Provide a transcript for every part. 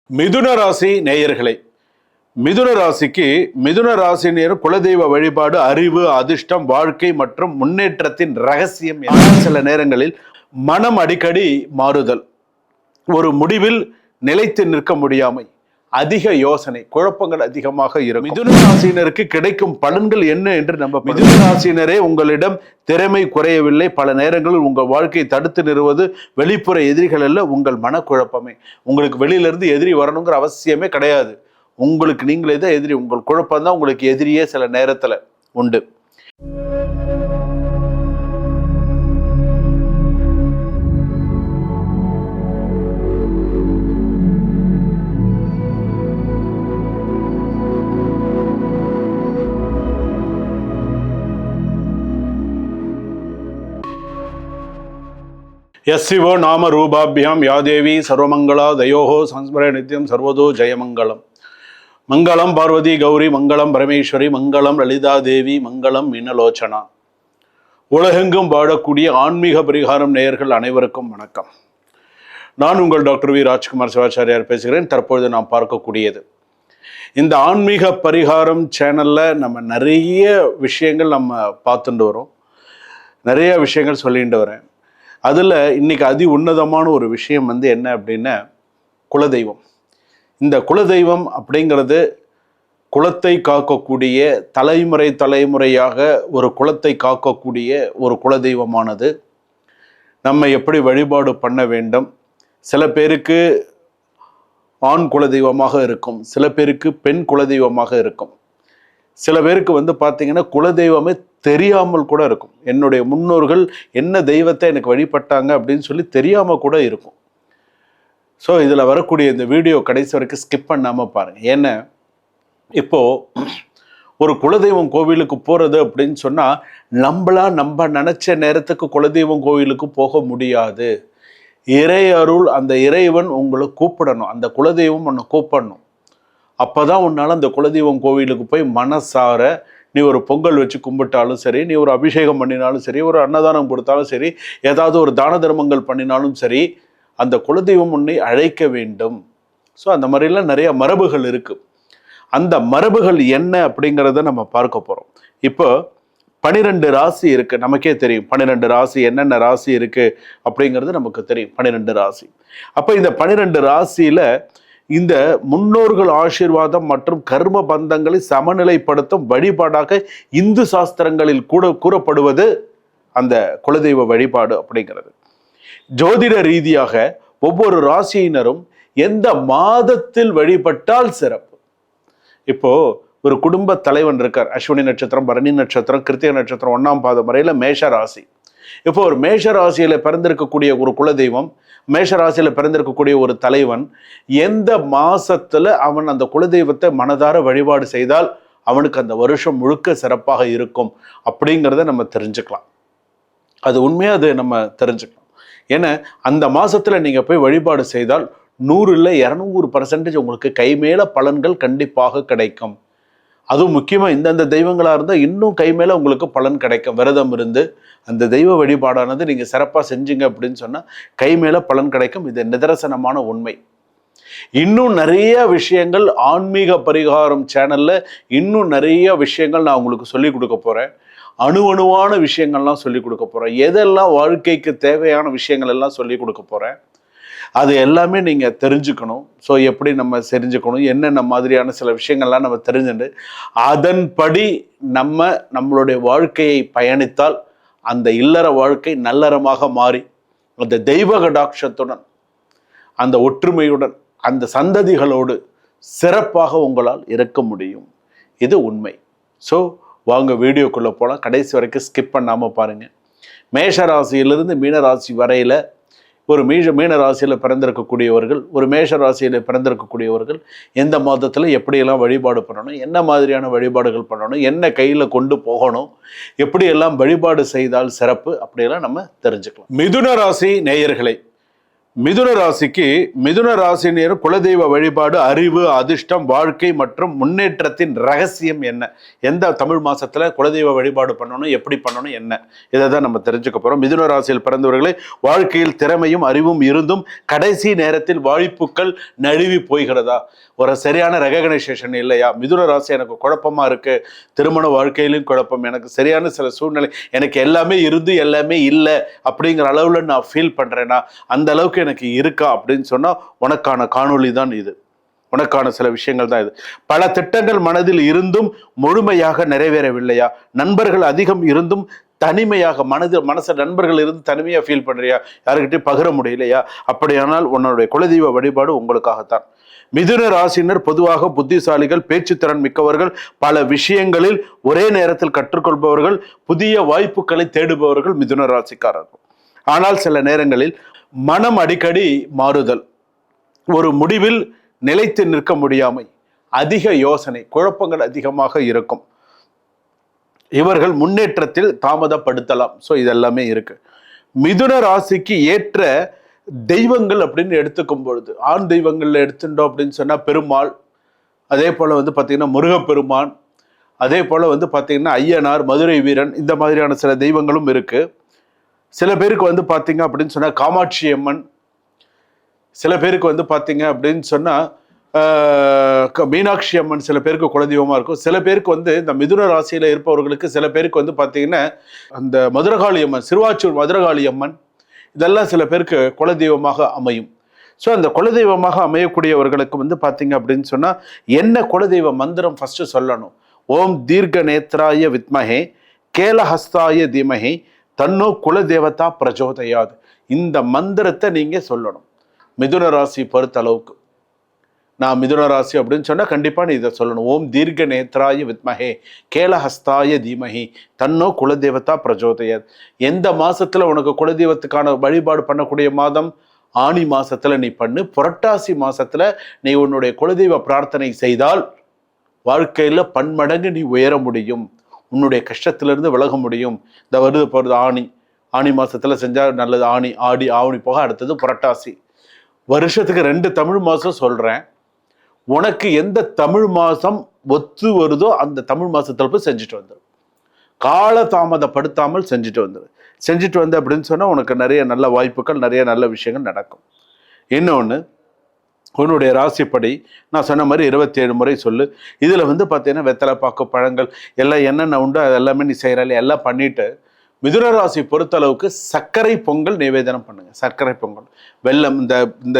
மிதுன ராசி நேயர்களே, மிதுன ராசிக்கு மிதுன ராசினியர் குலதெய்வ வழிபாடு அறிவு, அதிர்ஷ்டம், வாழ்க்கை மற்றும் முன்னேற்றத்தின் ரகசியம். சில நேரங்களில் மனம் அடிக்கடி மாறுதல், ஒரு முடிவில் நிலைத்து நிற்க முடியாமை, அதிக யோசனை, குழப்பங்கள் அதிகமாக இருக்கும். மிதுன ராசியினருக்கு கிடைக்கும் பலன்கள் என்ன என்று நம்ம மிதுன ராசியினரே உங்களிடம் திறமை குறையவில்லை. பல நேரங்களில் உங்கள் வாழ்க்கையை தடுத்து நிறுவது வெளிப்புற எதிரிகள் அல்ல, உங்கள் மனக்குழப்பமே. உங்களுக்கு வெளியிலிருந்து எதிரி வரணுங்கிற அவசியமே கிடையாது. உங்களுக்கு நீங்களே தான் எதிரி. உங்கள் குழப்பம் தான் உங்களுக்கு எதிரியே சில நேரத்தில் உண்டு. யஸ்ஸிவோ நாம ரூபாபியாம் யாதேவி சர்வமங்களா தயோஹோ சம்ஸ்மர நித்யம் சர்வதோ ஜெயமங்கலம். மங்களம் பார்வதி கௌரி, மங்களம் பரமேஸ்வரி, மங்களம் லலிதா தேவி, மங்களம் மீனலோச்சனா. உலகெங்கும் வாழக்கூடிய ஆன்மீக பரிகாரம் நேயர்கள் அனைவருக்கும் வணக்கம். நான் உங்கள் டாக்டர் வி ராஜ்குமார் சிவாச்சாரியார் பேசுகிறேன். தற்பொழுது நாம் பார்க்கக்கூடியது இந்த ஆன்மீக பரிகாரம் சேனலில் நம்ம நிறைய விஷயங்கள் நம்ம பார்த்துட்டு வரோம், நிறைய விஷயங்கள் சொல்லிட்டு வரேன். அதில் இன்றைக்கி அதி உன்னதமான ஒரு விஷயம் என்ன அப்படின்னா குலதெய்வம். இந்த குலதெய்வம் அப்படிங்கிறது குலத்தை காக்கக்கூடிய, தலைமுறையாக ஒரு குலத்தை காக்கக்கூடிய ஒரு குலதெய்வமானது. நம்ம எப்படி வழிபாடு பண்ண வேண்டும்? சில பேருக்கு ஆண் குலதெய்வமாக இருக்கும், சில பேருக்கு பெண் குலதெய்வமாக இருக்கும், சில பேருக்கு பார்த்தீங்கன்னா குலதெய்வமே தெரியாமல் கூட இருக்கும். என்னுடைய முன்னோர்கள் என்ன தெய்வத்தை எனக்கு வழிபட்டாங்க அப்படின்னு சொல்லி தெரியாமல் கூட இருக்கும். ஸோ இதில் வரக்கூடிய இந்த வீடியோ கடைசி வரைக்கும் ஸ்கிப் பண்ணாமல் பாருங்கள். ஏன்னா இப்போது ஒரு குலதெய்வம் கோவிலுக்கு போகிறது அப்படின்னு சொன்னால் நம்ம நினச்ச நேரத்துக்கு குலதெய்வம் கோவிலுக்கு போக முடியாது. இறை அருள், அந்த இறைவன் உங்களை கூப்பிடணும், அந்த குலதெய்வம் உன்னை கூப்பிடணும். அப்போ தான் உன்னால் அந்த குலதெய்வம் கோவிலுக்கு போய் மனசார நீ ஒரு பொங்கல் வச்சு கும்பிட்டாலும் சரி, நீ ஒரு அபிஷேகம் பண்ணினாலும் சரி, ஒரு அன்னதானம் கொடுத்தாலும் சரி, ஏதாவது ஒரு தான தர்மங்கள் பண்ணினாலும் சரி, அந்த குலதெய்வம் உன்னை அழைக்க வேண்டும். ஸோ அந்த மாதிரிலாம் நிறைய மரபுகள் இருக்குது. அந்த மரபுகள் என்ன அப்படிங்கிறத நம்ம பார்க்க போகிறோம். இப்போ 12 ராசி இருக்குது, நமக்கே தெரியும் 12 ராசி என்னென்ன ராசி இருக்குது அப்படிங்கிறது நமக்கு தெரியும். 12 ராசி. அப்போ இந்த 12 ராசியில் இந்த முன்னோர்கள் ஆசீர்வாதம் மற்றும் கர்ம பந்தங்களை சமநிலைப்படுத்தும் வழிபாடாக இந்து சாஸ்திரங்களில் கூட கூறப்படுவது அந்த குலதெய்வ வழிபாடு அப்படிங்கிறது. ஜோதிட ரீதியாக ஒவ்வொரு ராசியினரும் எந்த மாதத்தில் வழிபட்டால் சிறப்பு. இப்போ ஒரு குடும்ப தலைவன் இருக்கார், அஸ்வினி நட்சத்திரம், பரணி நட்சத்திரம், கிருத்திகை நட்சத்திரம் 1ஆம் பாதம் வரையில மேஷ ராசி. இப்போ ஒரு மேஷ ராசியில பிறந்திருக்கக்கூடிய ஒரு குலதெய்வம், மேஷ ராசியில பிறந்திருக்கக்கூடிய ஒரு தலைவன் எந்த மாசத்துல அவன் அந்த குலதெய்வத்தை மனதார வழிபாடு செய்தால் அவனுக்கு அந்த வருஷம் முழுக்க சிறப்பாக இருக்கும் அப்படிங்கிறத நம்ம தெரிஞ்சுக்கலாம். அது உண்மையாக அது நம்ம தெரிஞ்சுக்கலாம். ஏன்னா அந்த மாசத்துல நீங்க போய் வழிபாடு செய்தால் 100 இல்லை 200% உங்களுக்கு கைமேல பலன்கள் கண்டிப்பாக கிடைக்கும். அதுவும் முக்கியமாக இந்தந்த தெய்வங்களாக இருந்தால் இன்னும் கை மேலே உங்களுக்கு பலன் கிடைக்கும். விரதம் இருந்து அந்த தெய்வ வழிபாடானது நீங்கள் சிறப்பாக செஞ்சீங்க அப்படின்னு சொன்னால் கை மேலே பலன் கிடைக்கும். இது நிதர்சனமான உண்மை. இன்னும் நிறைய விஷயங்கள் ஆன்மீக பரிகாரம் சேனலில் இன்னும் நிறைய விஷயங்கள் நான் உங்களுக்கு சொல்லிக் கொடுக்க போகிறேன். அணுவான விஷயங்கள்லாம் சொல்லிக் கொடுக்க போகிறேன். எதெல்லாம் வாழ்க்கைக்கு தேவையான விஷயங்கள் எல்லாம் சொல்லிக் கொடுக்க போகிறேன். அது எல்லாமே நீங்கள் தெரிஞ்சுக்கணும். ஸோ எப்படி நம்ம தெரிஞ்சுக்கணும், என்னென்ன மாதிரியான சில விஷயங்கள்லாம் நம்ம தெரிஞ்சுட்டு அதன்படி நம்மளுடைய வாழ்க்கையை பயணித்தால் அந்த இல்லற வாழ்க்கை நல்லறமாக மாறி அந்த தெய்வ கடாட்சத்துடன், அந்த ஒற்றுமையுடன், அந்த சந்ததிகளோடு சிறப்பாக உங்களால் இருக்க முடியும். இது உண்மை. ஸோ வாங்க வீடியோக்குள்ளே போகலாம். கடைசி வரைக்கும் ஸ்கிப் பண்ணாமல் பாருங்கள். மேஷ ராசியிலிருந்து மீனராசி வரையில் ஒரு மீன ராசியில் பிறந்திருக்கக்கூடியவர்கள், ஒரு மேஷ ராசியில் பிறந்திருக்கக்கூடியவர்கள் எந்த மாதத்தில் எப்படியெல்லாம் வழிபாடு பண்ணணும், என்ன மாதிரியான வழிபாடுகள் பண்ணணும், என்ன கையில் கொண்டு போகணும், எப்படியெல்லாம் வழிபாடு செய்தால் சிறப்பு, அப்படியெல்லாம் நம்ம தெரிஞ்சுக்கலாம். மிதுன ராசி நேயர்களை, மிதுன ராசிக்கு மிதுன ராசினியர் குலதெய்வ வழிபாடு, அறிவு, அதிர்ஷ்டம், வாழ்க்கை மற்றும் முன்னேற்றத்தின் ரகசியம் என்ன? எந்த தமிழ் மாசத்துல குலதெய்வ வழிபாடு பண்ணணும், எப்படி பண்ணணும், என்ன? இதை தான் நம்ம தெரிஞ்சுக்க போறோம். மிதுன ராசியில் பிறந்தவர்களே, வாழ்க்கையில் திறமையும் அறிவும் இருந்தும் கடைசி நேரத்தில் வாய்ப்புகள் நழுவி போய்கிறதா? ஒரு சரியான ரெகக்னைசேஷன் இல்லையா? மிதுன ராசி எனக்கு குழப்பமா இருக்கு, திருமண வாழ்க்கையிலும் குழப்பம், எனக்கு சரியான சில சூழ்நிலை, எனக்கு எல்லாமே இருந்து எல்லாமே இல்லை அப்படிங்கிற அளவுல நான் ஃபீல் பண்றேன்னா, அந்த அளவுக்கு எனக்கு இருக்கா அப்படின்னு சொன்னா உனக்கான காணொளி தான் இது. உனக்கான சில விஷயங்கள் தான் இது. பல திட்டங்கள் மனதில் இருந்தும் முழுமையாக நிறைவேறவில்லையா? நண்பர்கள் அதிகம் இருந்தும் தனிமையாக மனசு நண்பர்கள் இருந்து தனிமையா ஃபீல் பண்றியா? யாருக்கிட்டையும் பகிர முடியலையா? அப்படியானால் உன்னுடைய குலதெய்வ வழிபாடு உங்களுக்காகத்தான். மிதுன ராசினர் பொதுவாக புத்திசாலிகள், பேச்சுத்திறன் மிக்கவர்கள், பல விஷயங்களில் ஒரே நேரத்தில் கற்றுக்கொள்பவர்கள், புதிய வாய்ப்புகளை தேடுபவர்கள் மிதுன ராசிக்காரர்கள். ஆனால் சில நேரங்களில் மனம் அடிக்கடி மாறுதல், ஒரு முடிவில் நிலைத்து நிற்க முடியாமை, அதிக யோசனை, குழப்பங்கள் அதிகமாக இருக்கும். இவர்கள் முன்னேற்றத்தில் தாமதப்படுத்தலாம். ஸோ இதெல்லாமே இருக்கு. மிதுன ராசிக்கு ஏற்ற தெய்வங்கள் அப்படின்னு எடுத்துக்கும் பொழுது, ஆண் தெய்வங்கள்ல எடுத்துட்டோம் அப்படின்னு சொன்னா பெருமாள், அதே போல பார்த்தீங்கன்னா முருகப்பெருமான், அதே போல பார்த்தீங்கன்னா ஐயனார், மதுரை வீரன், இந்த மாதிரியான சில தெய்வங்களும் இருக்கு. சில பேருக்கு பார்த்தீங்க அப்படின்னு சொன்னா காமாட்சி அம்மன், சில பேருக்கு பார்த்தீங்க அப்படின்னு சொன்னா மீனாட்சி அம்மன் சில பேருக்கு குலதெய்வமா இருக்கும். சில பேருக்கு இந்த மிதுன ராசியில இருப்பவர்களுக்கு சில பேருக்கு பார்த்தீங்கன்னா அந்த மதுரகாளி அம்மன், சிறுவாச்சூர் மதுரகாளி அம்மன், இதெல்லாம் சில பேருக்கு குலதெய்வமாக அமையும். ஸோ அந்த குலதெய்வமாக அமையக்கூடியவர்களுக்கு பார்த்தீங்க அப்படின்னு சொன்னா என்ன குலதெய்வ மந்திரம் ஃபர்ஸ்ட் சொல்லணும்? ஓம் தீர்க்க நேத்ராய வித்மஹே கேலஹஸ்தாய தீமஹே தன்னோ குலதேவதா பிரஜோதயாது. இந்த மந்திரத்தை நீங்க சொல்லணும். மிதுன ராசி பொறுத்த அளவுக்கு, நான் மிதுன ராசி அப்படின்னு சொன்னா கண்டிப்பா நீ இதை சொல்லணும். ஓம் தீர்க்க நேத்ராய வித்மஹே கேலஹஸ்தாய தீமஹி தன்னோ குலதேவதா பிரஜோதயாது. எந்த மாசத்துல உனக்கு குலதெய்வத்துக்கான வழிபாடு பண்ணக்கூடிய மாதம்? ஆனி மாசத்துல நீ பண்ணு. புரட்டாசி மாசத்துல நீ உன்னுடைய குலதெய்வ பிரார்த்தனை செய்தால் வாழ்க்கையில பன்மடங்கு நீ உயர முடியும், உன்னுடைய கஷ்டத்திலிருந்து விலக முடியும். இந்த வருது போகிறது ஆனி மாசத்துல செஞ்சா நல்லது. ஆடி ஆவணி போக அடுத்தது புரட்டாசி. வருஷத்துக்கு 2 தமிழ் மாசம் சொல்றேன். உனக்கு எந்த தமிழ் மாசம் ஒத்து வருதோ அந்த தமிழ் மாசத்துல போய் செஞ்சுட்டு வந்துடு. கால தாமதப்படுத்தாமல் செஞ்சுட்டு வந்த அப்படின்னு சொன்னா உனக்கு நிறைய நல்ல வாய்ப்புகள், நிறைய நல்ல விஷயங்கள் நடக்கும். இன்னொன்று, உன்னுடைய ராசிப்படி நான் சொன்ன மாதிரி 27 முறை சொல்லு. இதில் பார்த்தீங்கன்னா வெத்தலை பாக்கு பழங்கள் எல்லாம் என்னென்ன உண்டோ அதெல்லாமே நீ செய்கிறாள். எல்லாம் பண்ணிட்டு மிதுன ராசி பொறுத்தளவுக்கு சர்க்கரை பொங்கல் நிவேதனம் பண்ணுங்க. சர்க்கரை பொங்கல், வெல்லம்,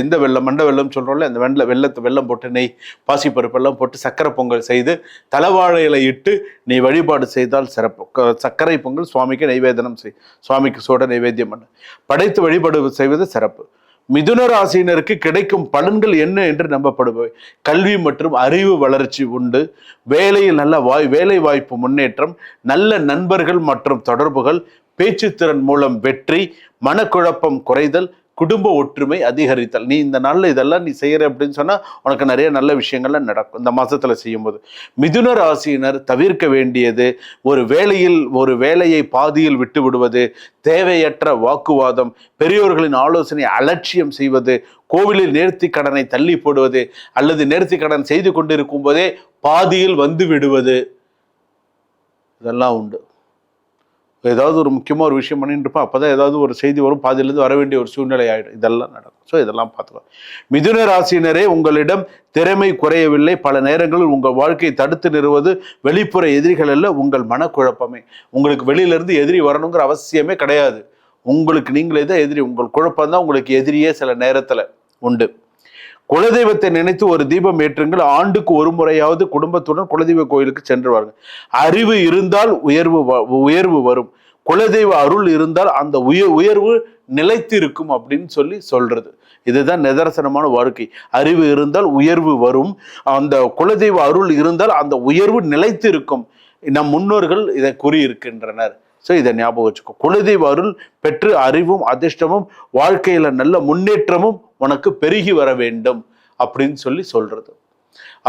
இந்த வெல்லம், மண்ட வெல்லம் சொல்கிறோம்ல, அந்த வெல்லம் போட்டு நெய், பாசிப்பருப்பெல்லாம் போட்டு சர்க்கரை பொங்கல் செய்து தலைவாழையில இட்டு நீ வழிபாடு செய்தால் சிறப்பு. சர்க்கரை பொங்கல் சுவாமிக்கு நைவேதனம் செய், சுவாமிக்கு சோட நைவேத்தியம் பண்ணு, படைத்து வழிபாடு செய்வது சிறப்பு. மிதுன ராசியினருக்கு கிடைக்கும் பலன்கள் என்ன என்று நம்பப்படுபவை? கல்வி மற்றும் அறிவு வளர்ச்சி உண்டு, வேலையில் நல்ல வேலை வாய்ப்பு முன்னேற்றம், நல்ல நண்பர்கள் மற்றும் தொடர்புகள், பேச்சுத்திறன் மூலம் வெற்றி, மனக்குழப்பம் குறைதல், குடும்ப ஒற்றுமை அதிகரித்தல். நீ இந்த நாளில் இதெல்லாம் நீ செய்கிற அப்படின்னு சொன்னால் உனக்கு நிறைய நல்ல விஷயங்கள்லாம் நடக்கும் இந்த மாதத்தில் செய்யும்போது. மிதுன ராசியினர் தவிர்க்க வேண்டியது, ஒரு வேலையை பாதியில் விட்டு விடுவது, தேவையற்ற வாக்குவாதம், பெரியோர்களின் ஆலோசனை அலட்சியம் செய்வது, கோவிலில் நேர்த்தி கடனை தள்ளி போடுவது, அல்லது நேர்த்தி கடன் செய்து கொண்டிருக்கும் போதே பாதியில் வந்து விடுவது, இதெல்லாம் உண்டு. ஏதாவது ஒரு முக்கியமாக ஒரு விஷயம் பண்ணிட்டு இருப்போம், அப்போ தான் ஏதாவது ஒரு செய்தி வரும், பாதியிலேருந்து வர வேண்டிய ஒரு சூழ்நிலை ஆகிடும். இதெல்லாம் நடக்கும். ஸோ இதெல்லாம் பார்த்துக்கலாம். மிதுன ராசியினரே, உங்களிடம் திறமை குறையவில்லை. பல நேரங்களில் உங்கள் வாழ்க்கையை தடுத்து நிறுவது வெளிப்புற எதிரிகள் அல்ல, உங்கள் மனக்குழப்பமே. உங்களுக்கு வெளியிலேருந்து எதிரி வரணுங்கிற அவசியமே கிடையாது. உங்களுக்கு நீங்களே தான் எதிரி. உங்கள் குழப்பம்தான் உங்களுக்கு எதிரியே சில நேரத்தில் உண்டு. குலதெய்வத்தை நினைத்து ஒரு தீபம் ஏற்றுங்கள். ஆண்டுக்கு ஒரு முறையாவது குடும்பத்துடன் குலதெய்வ கோயிலுக்கு சென்று வாருங்கள். அறிவு இருந்தால் உயர்வு வரும். குலதெய்வ அருள் இருந்தால் அந்த உயர்வு நிலைத்து இருக்கும் அப்படின்னு சொல்றது. இதுதான் நிதர்சனமான வாழ்க்கை. அறிவு இருந்தால் உயர்வு வரும், அந்த குலதெய்வ அருள் இருந்தால் அந்த உயர்வு நிலைத்து இருக்கும். நம் முன்னோர்கள் இதை கூறியிருக்கின்றனர். ஸோ இதை ஞாபகம் வச்சுக்கோ. குலதெய்வ அருள் பெற்று அறிவும் அதிர்ஷ்டமும் வாழ்க்கையில நல்ல முன்னேற்றமும் உனக்கு பெருகி வர வேண்டும் அப்படின்னு சொல்றது.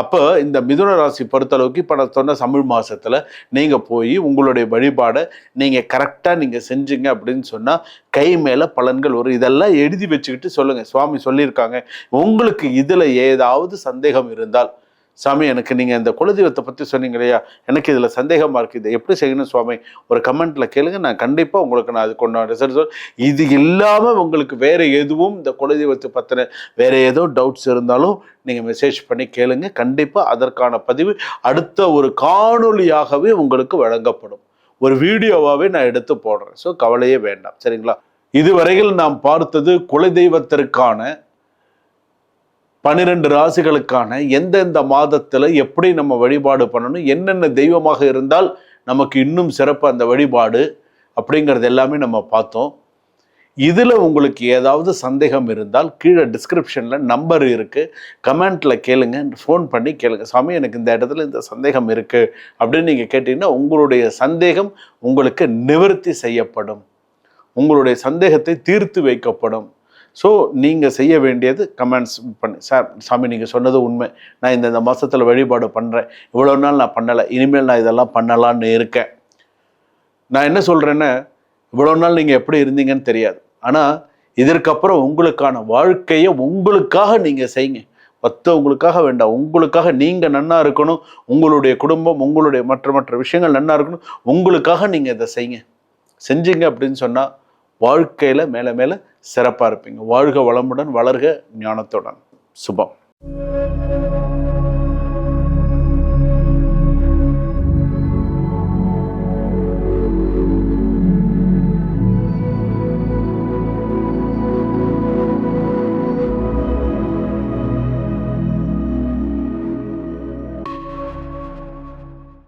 அப்போ இந்த மிதுன ராசி பொறுத்தளவுக்கு இப்போ நான் சொன்ன தமிழ் மாதத்தில் நீங்கள் போய் உங்களுடைய வழிபாடை நீங்கள் கரெக்டாக நீங்கள் செஞ்சீங்க அப்படின்னு சொன்னால் கை மேலே பலன்கள் வரும். இதெல்லாம் எழுதி வச்சுக்கிட்டு சொல்லுங்கள், சுவாமி சொல்லியிருக்காங்க. உங்களுக்கு இதில் ஏதாவது சந்தேகம் இருந்தால், சாமி எனக்கு நீங்கள் இந்த குலதெய்வத்தை பற்றி சொன்னீங்க இல்லையா, எனக்கு இதில் சந்தேகமாக இருக்குது, இதை எப்படி செய்யணும் சுவாமி, ஒரு கமெண்ட்டில் கேளுங்க, நான் கண்டிப்பாக உங்களுக்கு நான் அதுக்கு ஒன்று ரிசல்ட் சொல். இது இல்லாமல் உங்களுக்கு வேறு எதுவும் இந்த குலதெய்வத்தை பற்றின வேறு ஏதோ டவுட்ஸ் இருந்தாலும் நீங்கள் மெசேஜ் பண்ணி கேளுங்க. கண்டிப்பாக அதற்கான பதிவு அடுத்த ஒரு காணொலியாகவே உங்களுக்கு வழங்கப்படும், ஒரு வீடியோவாகவே நான் எடுத்து போடுறேன். ஸோ கவலையே வேண்டாம், சரிங்களா? இதுவரையில் நாம் பார்த்தது குலதெய்வத்திற்கான 12 ராசிகளுக்கான எந்தெந்த மாதத்தில் எப்படி நம்ம வழிபாடு பண்ணணும், என்னென்ன தெய்வமாக இருந்தால் நமக்கு இன்னும் சிறப்பு அந்த வழிபாடு அப்படிங்கிறது எல்லாமே நம்ம பார்த்தோம். இதில் உங்களுக்கு ஏதாவது சந்தேகம் இருந்தால் கீழே டிஸ்கிரிப்ஷனில் நம்பர் இருக்குது, கமெண்ட்டில் கேளுங்க, ஃபோன் பண்ணி கேளுங்க, சாமி எனக்கு இந்த இடத்துல இந்த சந்தேகம் இருக்குது அப்படின்னு நீங்கள் கேட்டிங்கன்னா உங்களுடைய சந்தேகம் உங்களுக்கு நிவர்த்தி செய்யப்படும், உங்களுடைய சந்தேகத்தை தீர்த்து வைக்கப்படும். ஸோ நீங்கள் செய்ய வேண்டியது கமெண்ட்ஸ் பண்ணி, சார் சாமி நீங்கள் சொன்னது உண்மை, நான் இந்த மாதத்தில் வழிபாடு பண்ணுறேன், இவ்வளோ நாள் நான் பண்ணலை, இனிமேல் நான் இதெல்லாம் பண்ணலான்னு இருக்கேன். நான் என்ன சொல்கிறேன்னா, இவ்வளோ நாள் நீங்கள் எப்படி இருந்தீங்கன்னு தெரியாது, ஆனால் இதற்கப்புறம் உங்களுக்கான வாழ்க்கையை உங்களுக்காக நீங்கள் செய்யுங்க. மற்றவங்களுக்காக வேண்டாம், உங்களுக்காக நீங்கள் நன்னா இருக்கணும், உங்களுடைய குடும்பம், உங்களுடைய மற்ற விஷயங்கள் நன்னா இருக்கணும், உங்களுக்காக நீங்கள் இதை செய்யுங்க. செஞ்சீங்க அப்படின்னு சொன்னால் வாழ்க்கையில் மேலே மேலே சிறப்பாக இருப்பீங்க. வாழ்க வளமுடன், வளர்க ஞானத்துடன். சுபம்.